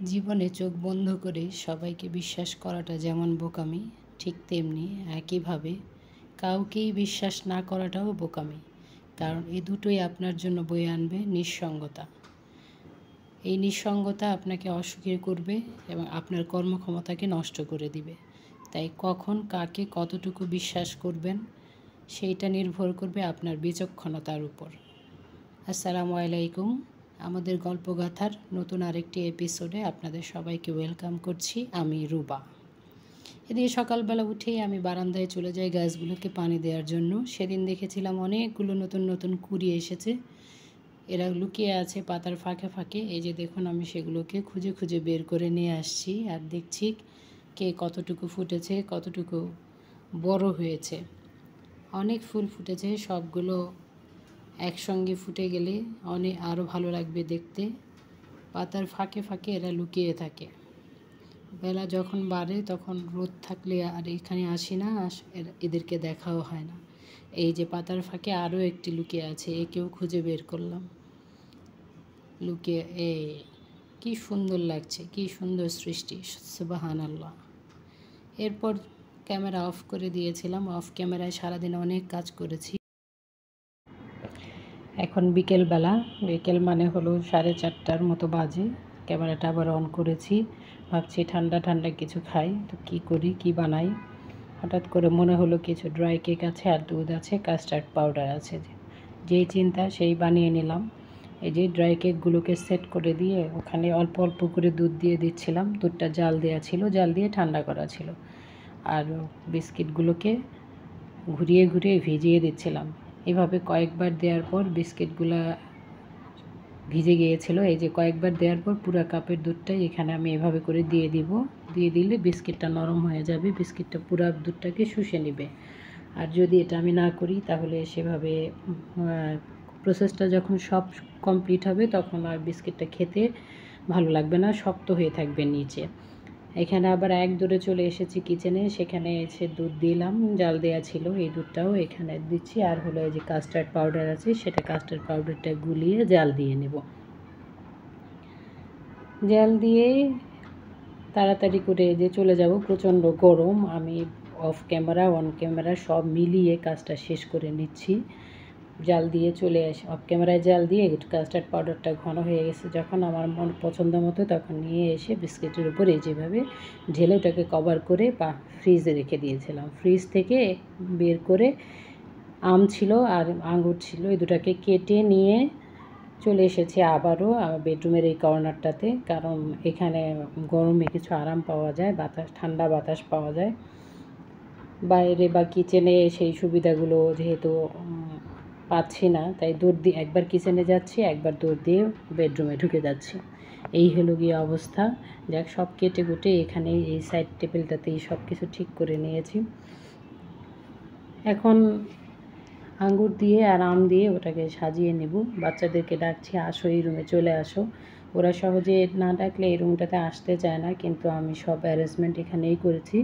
জীবনে চোখ বন্ধ করে সবাইকে বিশ্বাস করাটা যেমন বোকামি, ঠিক তেমনি একইভাবে কাউকেই বিশ্বাস না করাটাও বোকামি। কারণ এই দুটোই আপনার জন্য বয়ে আনবে নিঃসঙ্গতা। এই নিঃসঙ্গতা আপনাকে অসুখী করবে এবং আপনার কর্মক্ষমতাকে নষ্ট করে দিবে। তাই কখন কাকে কতটুকু বিশ্বাস করবেন সেইটা নির্ভর করবে আপনার বিচক্ষণতার উপর। আসসালামু আলাইকুম। আমাদের গল্পগাথার নতুন আরেকটি এপিসোডে আপনাদের সবাইকে ওয়েলকাম করছি। আমি রুবা। এদিকে সকালবেলা উঠেই আমি বারান্দায় চলে যাই গাছগুলোকে পানি দেওয়ার জন্য। সেদিন দেখেছিলাম অনেকগুলো নতুন নতুন কুঁড়ি এসেছে, এরা লুকিয়ে আছে পাতার ফাঁকে ফাঁকে। এই যে দেখুন, আমি সেগুলোকে খুঁজে খুঁজে বের করে নিয়ে আসছি আর দেখছি কে কতটুকু ফুটেছে, কতটুকু বড় হয়েছে। অনেক ফুল ফুটেছে, সবগুলো একসঙ্গে ফুটে গেলে আরও ভালো লাগবে দেখতে। পাতার ফাঁকে ফাঁকে এরা লুকিয়ে থাকে। বেলা যখন বাড়ে তখন রোদ থাকলে আর এখানে আসি না, এদেরকে দেখাও হয় না। এই যে পাতার ফাঁকে আরও একটি লুকিয়ে আছে, একেও খুঁজে বের করলাম। লুকিয়ে কি সুন্দর লাগছে, কি সুন্দর সৃষ্টি, সুবহানাল্লাহ। এরপর ক্যামেরা অফ করে দিয়েছিলাম। অফ ক্যামেরায় সারাদিন অনেক কাজ করেছি। এখন বিকেল মানে হলো 4:30টার মতো বাজে। ক্যামেরাটা আবার অন করেছি। ভাবছি ঠান্ডা ঠান্ডা কিছু খাই, তো কী করি, কী বানাই। হঠাৎ করে মনে হলো কিছু ড্রাই কেক আছে আর দুধ আছে, কাস্টার্ড পাউডার আছে। যেই চিন্তা সেই বানিয়ে নিলাম। এই যে ড্রাই কেকগুলোকে সেট করে দিয়ে ওখানে অল্প অল্প করে দুধ দিয়ে দিচ্ছিলাম। দুধটা জাল দেওয়া ছিল, জাল দিয়ে ঠান্ডা করা ছিল। আর বিস্কিটগুলোকে ঘুরিয়ে ঘুরিয়ে ভিজিয়ে দিচ্ছিলাম। এভাবে কয়েকবার দেওয়ার পর বিস্কিটগুলো ভিজে গিয়েছিল। এই যে কয়েকবার দেওয়ার পর পুরো কাপের দুধটাই এখানে আমি এভাবে করে দিয়ে দিব। দিয়ে দিলে বিস্কিটটা নরম হয়ে যাবে, বিস্কিটটা পুরো দুধটাকে শুষে নেবে। আর যদি এটা আমি না করি তাহলে সেভাবে প্রসেসটা যখন সব কমপ্লিট হবে তখন আর বিস্কিটটা খেতে ভালো লাগবে না, শক্ত হয়ে থাকবে নিচে। এখানে আবার এক দৌড়ে চলে এসেছি কিচেনে, সেখানে এসে দুধ দিলাম, জাল দেওয়া ছিল, এই দুধটাও এখানে দিচ্ছি। আর হলো এই যে কাস্টার্ড পাউডার আছে, সেটা কাস্টার্ড পাউডারটা গুলিয়ে জাল দিয়ে নেব। জাল দিয়ে তাড়াতাড়ি করে যে চলে যাব, প্রচণ্ড গরম। আমি অফ ক্যামেরা অন ক্যামেরা সব মিলিয়ে কাজটা শেষ করে নিচ্ছি। জাল দিয়ে চলে আসি, অফ ক্যামেরায় জাল দিয়ে কাস্টার্ড পাউডারটা ঘন হয়ে গেছে যখন আমার মন পছন্দ মতো, তখন নিয়ে এসে বিস্কিটের উপরে যেভাবে ঢেলে ওটাকে কভার করে ফ্রিজে রেখে দিয়েছিলাম। ফ্রিজ থেকে বের করে আম ছিল আর আঙুর ছিল, এই দুটাকে কেটে নিয়ে চলে এসেছি আবারও আমার বেডরুমের এই কর্নারটাতে। কারণ এখানে গরমে কিছু আরাম পাওয়া যায়, বাতাস, ঠান্ডা বাতাস পাওয়া যায়। বাইরে বা কিচেনে সেই সুবিধাগুলো যেহেতু পাচ্ছি না, তাই দৌড় দিয়ে একবার কিচেনে যাচ্ছি, একবার দৌড় দিয়ে বেডরুমে ঢুকে যাচ্ছি। এই হলো গিয়ে অবস্থা। যাক, সব কেটে কুটে এখানে এই সাইড টেবিলটাতেই সব কিছু ঠিক করে নিয়েছি। এখন আঙ্গুর দিয়ে আর আম দিয়ে ওটাকে সাজিয়ে নেব। বাচ্চাদেরকে ডাকছি, আসো এই রুমে চলে আসো। ওরা সহজে না ডাকলে এই রুমটাতে আসতে চায় না, কিন্তু আমি সব অ্যারেঞ্জমেন্ট এখানেই করেছি।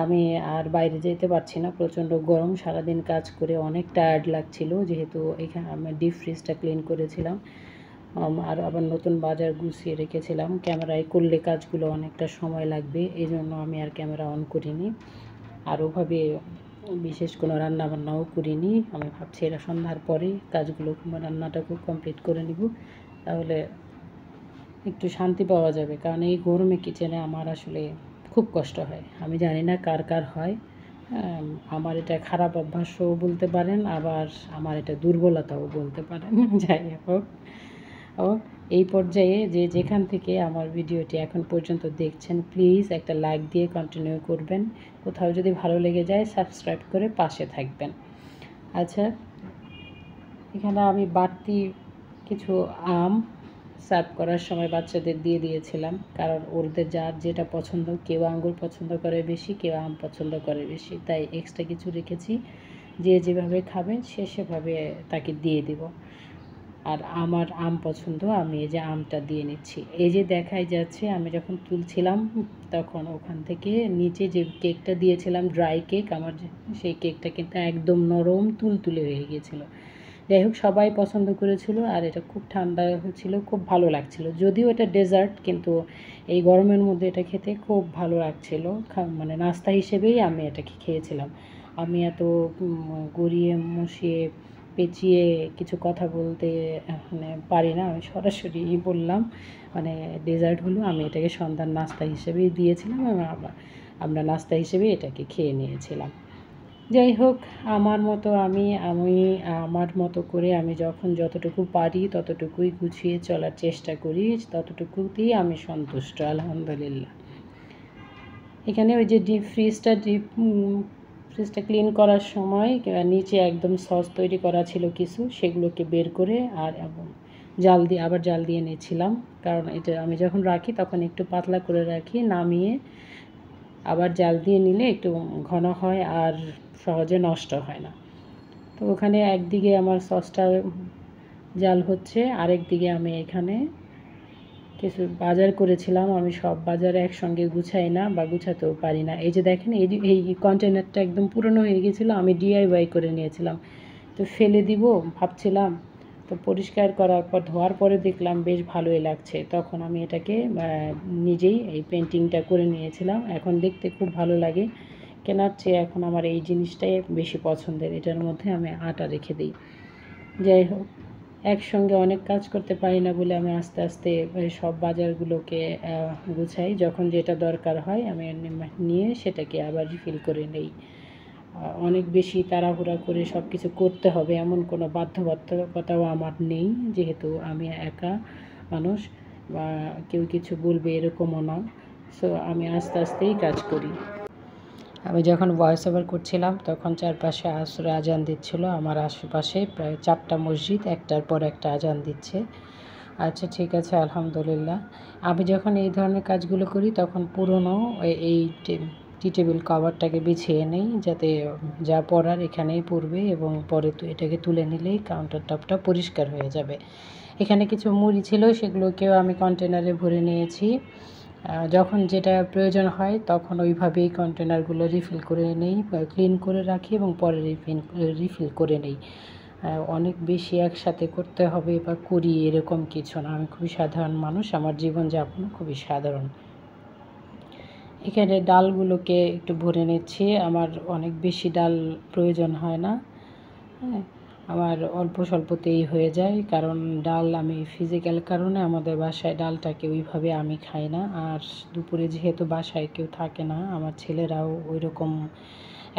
আমি আর বাইরে যেতে পারছি না, প্রচণ্ড গরম। সারাদিন কাজ করে অনেক টায়ার্ড লাগছিল, যেহেতু এখানে আমি ডিপ ফ্রিজটা ক্লিন করেছিলাম আর আবার নতুন বাজার গুছিয়ে রেখেছিলাম। ক্যামেরায় করলে কাজগুলো অনেকটা সময় লাগবে, এই জন্য আমি আর ক্যামেরা অন করিনি। আর ওভাবে বিশেষ কোনো রান্নাবান্নাও করিনি। আমি ভাবছি এরা সন্ধ্যার পরে কাজগুলো রান্নাটাকেও কমপ্লিট করে নিব, তাহলে একটু শান্তি পাওয়া যাবে। কারণ এই গরমে কিচেনে আমার আসলে খুব কষ্ট হয়। আমি জানি না কার কার হয়। আমার এটা খারাপ অভ্যাসও বলতে পারেন, আবার আমার এটা দুর্বলতাও বলতে পারেন। যাই হোক, এই পর্যায়ে যে যেখান থেকে আমার ভিডিওটি এখন পর্যন্ত দেখছেন, প্লিজ একটা লাইক দিয়ে কন্টিনিউ করবেন। কোথাও যদি ভালো লেগে যায় সাবস্ক্রাইব করে পাশে থাকবেন। আচ্ছা, এখানে আমি বাড়তি কিছু আম সার্ভ করার সময় বাচ্চাদের দিয়ে দিয়েছিলাম, কারণ ওদের যার যেটা পছন্দ, কেউ আঙ্গুর পছন্দ করে বেশি, কেউ আম পছন্দ করে বেশি, তাই এক্সট্রা কিছু রেখেছি। যে যেভাবে খাবেন সে সেভাবে তাকে দিয়ে দেব। আর আমার আম পছন্দ, আমি এই যে আমটা দিয়ে নিচ্ছি। এই যে দেখাই যাচ্ছে, আমি যখন তুলছিলাম তখন ওখান থেকে নিচে যে কেকটা দিয়েছিলাম ড্রাই কেক, আমার সেই কেকটা কিন্তু একদম নরম তুলতুলে হয়ে গিয়েছিলো। যাই হোক, সবাই পছন্দ করেছিল আর এটা খুব ঠান্ডা ছিল, খুব ভালো লাগছিল। যদিও এটা ডেজার্ট, কিন্তু এই গরমের মধ্যে এটা খেতে খুব ভালো লাগছিল। মানে নাস্তা হিসেবেই আমি এটাকে খেয়েছিলাম। আমি এত গড়িয়ে মুছিয়ে পেঁচিয়ে কিছু কথা বলতে মানে পারি না, আমি সরাসরি বললাম মানে ডেজার্ট হলো, আমি এটাকে সন্ধ্যার নাস্তা হিসেবেই দিয়েছিলাম এবং আমরা নাস্তা হিসেবে এটাকে খেয়ে নিয়েছিলাম। যাই হোক, আমার মতো আমি আমি আমার মতো করে আমি যখন যতটুকু পারি ততটুকুই গুছিয়ে চলার চেষ্টা করি, ততটুকুতেই আমি সন্তুষ্ট, আলহামদুলিল্লাহ। এখানে ওই যে ফ্রিজটা ক্লিন করার সময় নিচে একদম সস তৈরি করা ছিল কিছু, সেগুলোকে বের করে আর আবার জাল দিয়ে নিয়েছিলাম। কারণ এটা আমি যখন রাখি তখন একটু পাতলা করে রাখি, নামিয়ে আবার জাল দিয়ে নিলে একটু ঘন হয় আর সহজে নষ্ট হয় না। তো ওখানে একদিকে আমার সসটা জাল হচ্ছে, আরেক দিকে আমি এখানে কিছু বাজার করেছিলাম। আমি সব বাজারে একসঙ্গে গুছাই না বা গুছাতেও পারি না। এই যে দেখেন, এই কন্টেনারটা একদম পুরনো হয়ে গেছিলো, আমি DIY করে নিয়েছিলাম। তো ফেলে দিব ভাবছিলাম, তো পরিষ্কার করার পর ধোয়ার পরে দেখলাম বেশ ভালোই লাগছে। তখন আমি এটাকে নিজেই এই পেন্টিংটা করে নিয়েছিলাম। এখন দেখতে খুব ভালো লাগে, কেনার চেয়ে এখন আমার এই জিনিসটাই বেশি পছন্দের। এটার মধ্যে আমি আটা রেখে দিই। যাই হোক, একসঙ্গে অনেক কাজ করতে পারি না বলে আমি আস্তে আস্তে সব বাজারগুলোকে গুছাই। যখন যেটা দরকার হয় আমি নিয়ে সেটাকে আবার রিফিল করে নেই। অনেক বেশি তাড়াহুড়া করে সব কিছু করতে হবে এমন কোনো বাধ্যবাধকতাও আমার নেই, যেহেতু আমি একা মানুষ বা কেউ কিছু বলবে এরকমও না। সো আমি আস্তে আস্তেই কাজ করি। আমি যখন ভয়েস ওভার করছিলাম তখন চারপাশে আসরে আজান দিচ্ছিল। আমার আশেপাশে প্রায় 4টা মসজিদ, একটার পর একটা আজান দিচ্ছে। আচ্ছা, ঠিক আছে, আলহামদুলিল্লাহ। আমি যখন এই ধরনের কাজগুলো করি তখন পুরনো এই টি টেবিল কভারটাকে বিছিয়ে নেই, যাতে যা পড়ার এখানেই পড়বে এবং পরে তো এটাকে তুলে নিলেই কাউন্টার টপটা পরিষ্কার হয়ে যাবে। এখানে কিছু মুড়ি ছিল, সেগুলোকেও আমি কন্টেনারে ভরে নিয়েছি। যখন যেটা প্রয়োজন হয় তখন ওইভাবেই কন্টেনারগুলো রিফিল করে নেই, ক্লিন করে রাখি এবং পরে রিফিল করে নেই। অনেক বেশি একসাথে করতে হবে বা করি এরকম কিছু না। আমি খুবই সাধারণ মানুষ, আমার জীবনযাপন খুবই সাধারণ। এখানে ডালগুলোকে একটু ভরে নিচ্ছি। আমার অনেক বেশি ডাল প্রয়োজন হয় না, হ্যাঁ, আমার অল্প স্বল্পতেই হয়ে যায়। কারণ ডাল আমি ফিজিক্যাল কারণে আমাদের বাসায় ডালটাকে ওইভাবে আমি খাই না। আর দুপুরে যেহেতু বাসায় কেউ থাকে না, আমার ছেলেরাও ওই রকম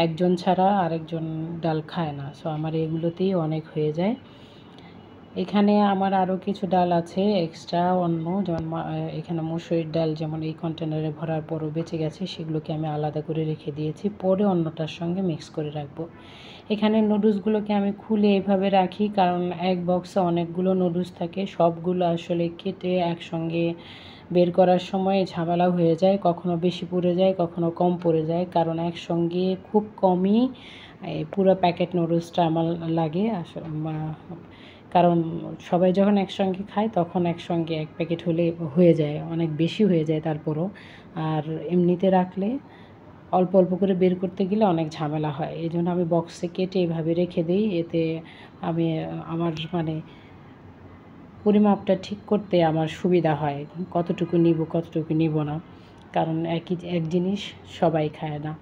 একজন ছাড়া আরেকজন ডাল খায় না। সো আমার এগুলোতেই অনেক হয়ে যায়। এখানে আমার আরও কিছু ডাল আছে এক্সট্রা অন্য, যেমন এখানে মসুরির ডাল যেমন এই কন্টেনারে ভরার পরও বেঁচে গেছে, সেগুলোকে আমি আলাদা করে রেখে দিয়েছি, পরে অন্যটার সঙ্গে মিক্স করে রাখবো। এখানে নুডলসগুলোকে আমি খুলে এভাবে রাখি, কারণ এক বক্সে অনেকগুলো নুডলস থাকে, সবগুলো আসলে কেটে একসঙ্গে বের করার সময় ঝামেলা হয়ে যায়, কখনো বেশি পড়ে যায়, কখনো কম পড়ে যায়। কারণ একসঙ্গে খুব কমই পুরো প্যাকেট নুডলসটা আমার লাগে কারণ সবাই যখন একসঙ্গে খায় তখন একসঙ্গে এক প্যাকেট হলে হয়ে যায়, অনেক বেশি হয়ে যায় তারপরও। আর এমনিতে রাখলে অল্প অল্প করে বের করতে গেলে অনেক ঝামেলা হয়। এই জন্য আমি বক্সে কেটে এভাবে রেখে দিই। এতে আমি আমার পরিমাপটা ঠিক করতে আমার সুবিধা হয়, কতটুকু নিব কতটুকু নিব না, কারণ এক জিনিস সবাই খায় না।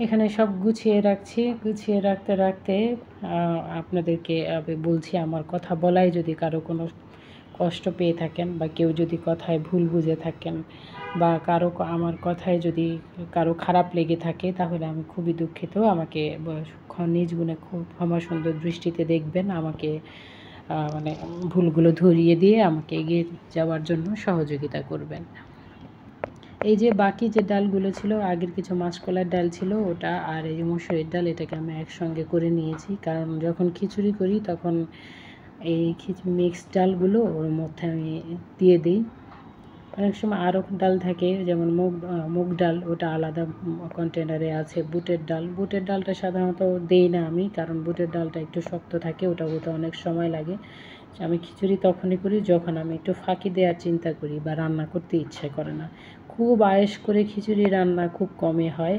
এখানে সব গুছিয়ে রাখছি। গুছিয়ে রাখতে রাখতে আপনাদেরকে বলছি, আমার কথা বলায় যদি কারো কোনো কষ্ট পেয়ে থাকেন বা কেউ যদি কথায় ভুল বুঝে থাকেন বা আমার কথায় যদি কারো খারাপ লেগে থাকে, তাহলে আমি খুবই দুঃখিত। আমাকে নিজ গুণে খুব ক্ষমা সুন্দর দৃষ্টিতে দেখবেন, আমাকে মানে ভুলগুলো ধরিয়ে দিয়ে আমাকে এগিয়ে যাওয়ার জন্য সহযোগিতা করবেন। এই যে বাকি যে ডালগুলো ছিল, আগের কিছু মাসকলাইর ডাল ছিল ওটা, আর এই যে মসুরির ডাল, এটাকে আমি একসঙ্গে করে নিয়েছি। কারণ যখন খিচুড়ি করি তখন এই মিক্সড ডালগুলো ওর মধ্যে আমি দিয়ে দিই। অনেক সময় আরও ডাল থাকে, যেমন মুগ ডাল, ওটা আলাদা কন্টেনারে আছে। বুটের ডালটা সাধারণত দেই না আমি, কারণ বুটের ডালটা একটু শক্ত থাকে, ওটা হতে অনেক সময় লাগে। আমি খিচুড়ি তখনই করি যখন আমি একটু ফাঁকি দেওয়ার চিন্তা করি বা রান্না করতে ইচ্ছে করে না। খুব আয়েশ করে খিচুড়ি রান্না খুব কমই হয়,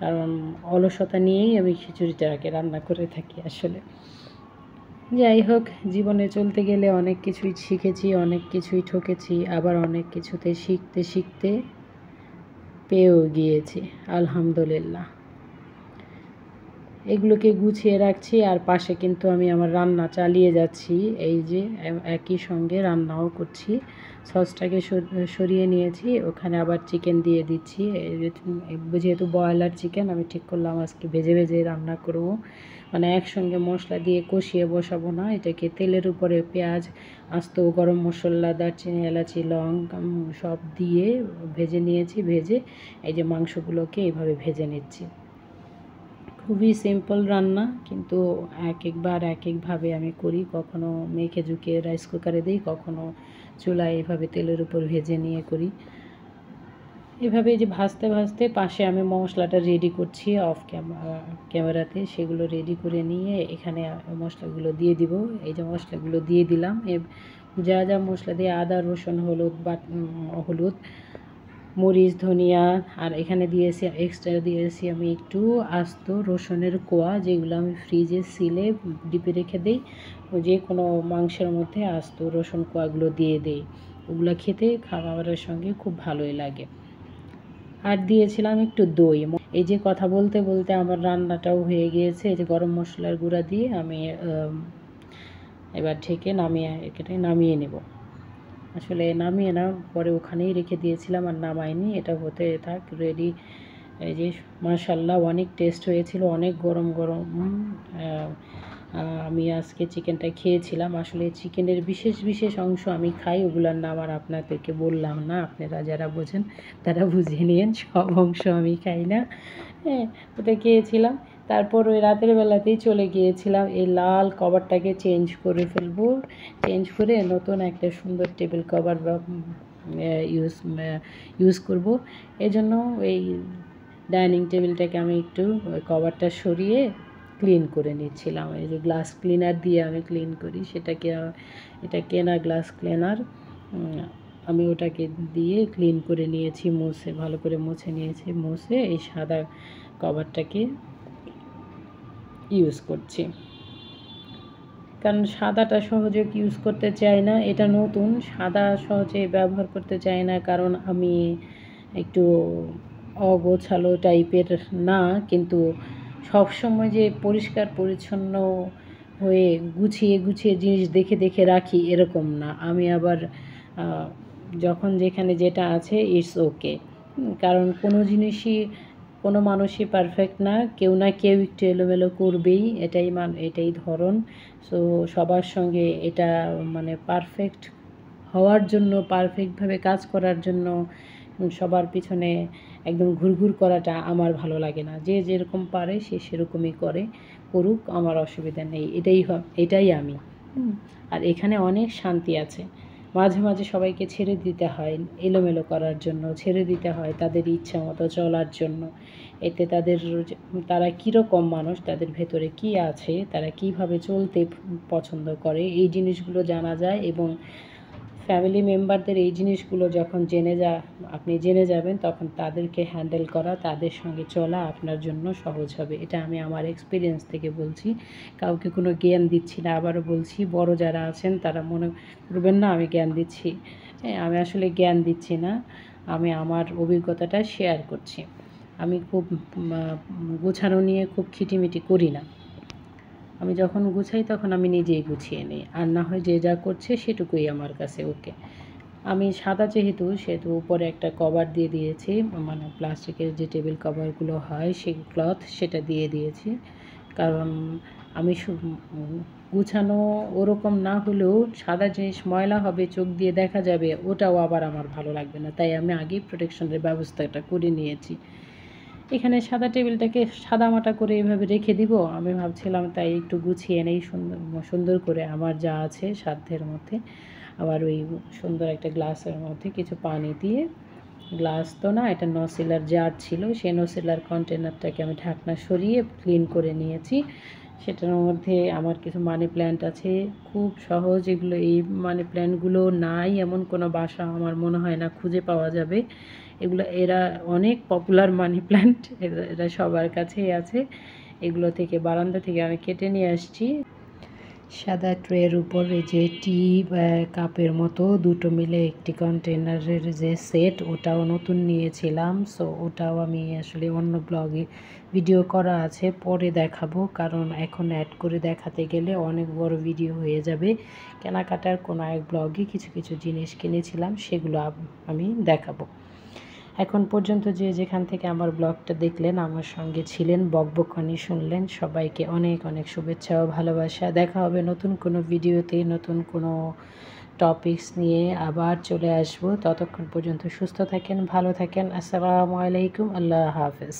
কারণ অলসতা নিয়েই আমি খিচুড়িটাকে রান্না করে থাকি আসলে। যাই হোক, জীবনে চলতে গেলে অনেক কিছুই শিখেছি, অনেক কিছুই ঠকেছি, আবার অনেক কিছুতে শিখতে শিখতে পেয়েও গিয়েছি আলহামদুলিল্লাহ। এগুলোকে গুছিয়ে রাখছি আর পাশে কিন্তু আমি আমার রান্না চালিয়ে যাচ্ছি। এই যে একই সঙ্গে রান্নাও করছি। সসটাকে সরিয়ে নিয়েছি, ওখানে আবার চিকেন দিয়ে দিচ্ছি। যেহেতু ব্রয়লার চিকেন আমি ঠিক করলাম আজকে ভেজে ভেজে রান্না করব, মানে একসঙ্গে মশলা দিয়ে কষিয়ে বসাবো না। এটাকে তেলের উপরে পেঁয়াজ, আস্ত গরম মশলা, দারচিনি, এলাচি, লং সব দিয়ে ভেজে নিয়েছি। ভেজে এই যে মাংসগুলোকে এইভাবে ভেজে নিচ্ছি। খুবই সিম্পল রান্না, কিন্তু একবার একভাবে আমি করি। কখনো মেখে ঝুঁকে রাইস কুকারে দিই, কখনো চুলায় এভাবে তেলের উপর ভেজে নিয়ে করি। এভাবে যে ভাজতে ভাজতে পাশে আমি মশলাটা রেডি করছি অফ ক্যামেরাতে। সেগুলো রেডি করে নিয়ে এখানে মশলাগুলো দিয়ে দিব। এই যে মশলাগুলো দিয়ে দিলাম। যা যা মশলা দিয়ে আদা, রসুন, হলুদ, মরিচ, ধনিয়া, আর এখানে দিয়েছি এক্সট্রা দিয়েছি আমি একটু আস্ত রসুনের কোয়া, যেগুলো আমি ফ্রিজে সিলে ডিপে রেখে দিই। যে কোনো মাংসের মধ্যে আস্ত রসুন কোয়াগুলো দিয়ে দিই। ওগুলো খেতে খাবারের সঙ্গে খুব ভালোই লাগে। আর দিয়েছিলাম একটু দই। এই যে কথা বলতে বলতে আমার রান্নাটাও হয়ে গিয়েছে। এই যে গরম মশলার গুঁড়া দিয়ে আমি এবার ঢেকে নামিয়ে নেব। আসলে নামিয়ে না, পরে ওখানেই রেখে দিয়েছিলাম আর নামাইনি। এটা হতে থাক রেডি। এই যে মাশাআল্লাহ অনেক টেস্ট হয়েছিল, অনেক গরম গরম। আমি আজকে চিকেনটা খেয়েছিলাম। আসলে চিকেনের বিশেষ বিশেষ অংশ আমি খাই, ওগুলোর নাম আর আপনাদেরকে বললাম না। আপনারা যারা বোঝেন তারা বুঝে নিন, সব অংশ আমি খাই না। হ্যাঁ, ওটা খেয়েছিলাম। তারপর ওই রাতের বেলাতেই চলে গিয়েছিলাম এই লাল কভারটাকে চেঞ্জ করে ফেলবো। চেঞ্জ করে নতুন একটা সুন্দর টেবিল কভার বা ইউজ করব। এজন্য এই ডাইনিং টেবিলটাকে আমি একটু কভারটা সরিয়ে ক্লিন করে নিচ্ছিলাম। এই যে গ্লাস ক্লিনার দিয়ে আমি ক্লিন করি, এটা কেনা গ্লাস ক্লিনার। আমি ওটাকে দিয়ে ক্লিন করে নিয়েছি, ভালো করে মুছে নিয়েছি। মুছে এই সাদা কভারটাকে ইউজ করছি, কারণ সাদাটা সহজে ইউজ করতে চাই না। এটা নতুন, সাদা সহজে ব্যবহার করতে চাই না, কারণ আমি একটু অগোছালো টাইপের না, কিন্তু সবসময় যে পরিষ্কার পরিচ্ছন্ন হয়ে গুছিয়ে গুছিয়ে জিনিস দেখে দেখে রাখি এরকম না। আমি আবার যখন যেখানে যেটা আছে ইটস ওকে, কারণ কোনো জিনিসই কোনো মানুষই পারফেক্ট না, কেউ না কেউ একটু এলোমেলো করবেই, এটাই ধরন। সো সবার সঙ্গে এটা মানে পারফেক্ট হওয়ার জন্য, পারফেক্টভাবে কাজ করার জন্য সবার পিছনে একদম ঘুরঘুর করাটা আমার ভালো লাগে না। যে যেরকম পারে সে সেরকমই করুক, আমার অসুবিধা নেই। এটাই আমি। আর এখানে অনেক শান্তি আছে। মাঝে মাঝে সবাইকে ছেড়ে দিতে হয় এলোমেলো করার জন্য, ছেড়ে দিতে হয় তাদের ইচ্ছা মতো চলার জন্য। এতে তারা কীরকম মানুষ, তাদের ভেতরে কী আছে, তারা কীভাবে চলতে পছন্দ করে, এই জিনিসগুলো জানা যায়। এবং ফ্যামিলি মেম্বারদের এই জিনিসগুলো যখন আপনি জেনে যাবেন, তখন তাদেরকে হ্যান্ডেল করা, তাদের সঙ্গে চলা আপনার জন্য সহজ হবে। এটা আমি আমার এক্সপিরিয়েন্স থেকে বলছি, কাউকে কোনো জ্ঞান দিচ্ছি না। আবারও বলছি, বড় যারা আছেন তারা মনে করবেন না আমি জ্ঞান দিচ্ছি। আমি আসলে জ্ঞান দিচ্ছি না, আমি আমার অভিজ্ঞতাটা শেয়ার করছি। আমি খুব গোছানো নিয়ে খুব খিটিমিটি করি না। আমি যখন গুছাই তখন আমি নিজেই গুছিয়ে নিই, আর না হয় যে যা করছে সেটুকুই আমার কাছে ওকে। আমি সাদা সেহেতু উপরে একটা কভার দিয়ে দিয়েছি, মানে প্লাস্টিকের যে টেবিল কভারগুলো হয় সেই ক্লথ, সেটা দিয়ে দিয়েছি। কারণ আমি গুছানো ওরকম না হলেও সাদা জিনিস ময়লা হবে, চোখ দিয়ে দেখা যাবে, ওটাও আবার আমার ভালো লাগবে না। তাই আমি আগেই প্রোটেকশনের ব্যবস্থাটা করে নিয়েছি। এখানে সাদা টেবিলটাকে সাদামাটা করে এভাবে রেখে দিব। আমি ভাবছিলাম তাই একটু গুছিয়ে নেই সুন্দর করে, আমার যা আছে সাধ্যের মধ্যে। আবার ওই সুন্দর একটা গ্লাসের মধ্যে কিছু পানি দিয়ে, গ্লাস তো না, এটা নসিলার জার ছিল, সেই নসিলার কন্টেনারটাকে আমি ঢাকনা সরিয়ে ক্লিন করে নিয়েছি। সেটার মধ্যে আমার কিছু মানি প্ল্যান্ট আছে, খুব সহজ এগুলো। এই মানি প্ল্যান্টগুলো নাই এমন কোনো বাসা আমার মনে হয় না খুঁজে পাওয়া যাবে। এরা অনেক পপুলার মানি প্ল্যান্ট, এরা সবার কাছেই আছে। এগুলো থেকে বারান্দা থেকে আমি কেটে নিয়ে আসছি। সাদা ট্রের উপর এই যে টি কাপের মতো দুটো মিলে একটি কন্টেনারের যে সেট, ওটাও নতুন নিয়েছিলাম। সো ওটাও আমি আসলে অন্য ব্লগে ভিডিও করা আছে, পরে দেখাবো, কারণ এখন অ্যাড করে দেখাতে গেলে অনেক বড় ভিডিও হয়ে যাবে। কেনাকাটার কোনো এক ব্লগে কিছু কিছু জিনিস কিনেছিলাম, সেগুলো আমি দেখাবো। এখন পর্যন্ত যে যেখান থেকে আমার ব্লগটা দেখলেন, আমার সঙ্গে ছিলেন, বকবকানি শুনলেন, সবাইকে অনেক অনেক শুভেচ্ছা ও ভালোবাসা। দেখা হবে নতুন কোনো ভিডিওতে, নতুন কোনো টপিকস নিয়ে আবার চলে আসব। ততক্ষণ পর্যন্ত সুস্থ থাকেন, ভালো থাকেন। আসসালামু আলাইকুম, আল্লাহ হাফেজ।